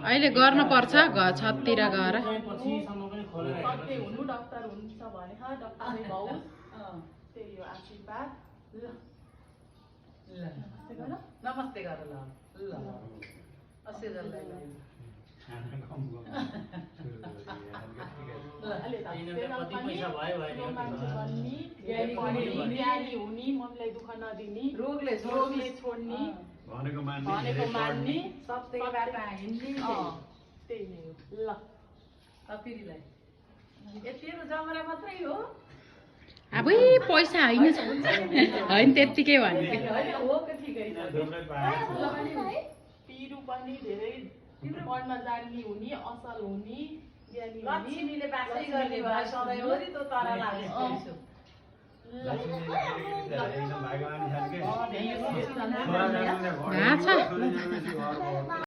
अहिले गर्न पर्छ छततिर गएर हुनु डाक्टर हुन्छ भने डाक्टरै भाउस त्यही हो आशीर्वाद ल नमस्ते गर ल ल असेजललाई ज्ञानी हुने मनलाई दुःख नदिने रोगले छोड्ने भनेको मान्ने सत्यको बाटो हिँड्ने त्यही नै हो ल पिरीलाई यति जमरा मात्रै हो अबै पैसा होइन होइन त्यतिकै भने हो कि ठिकै छ पिरु पनि धेरै पढ्न जान्ने हुने असल हुने ज्ञानी लक्ष्मीले बासै गर्ने भए सधैँभरि त तारा लाग्छ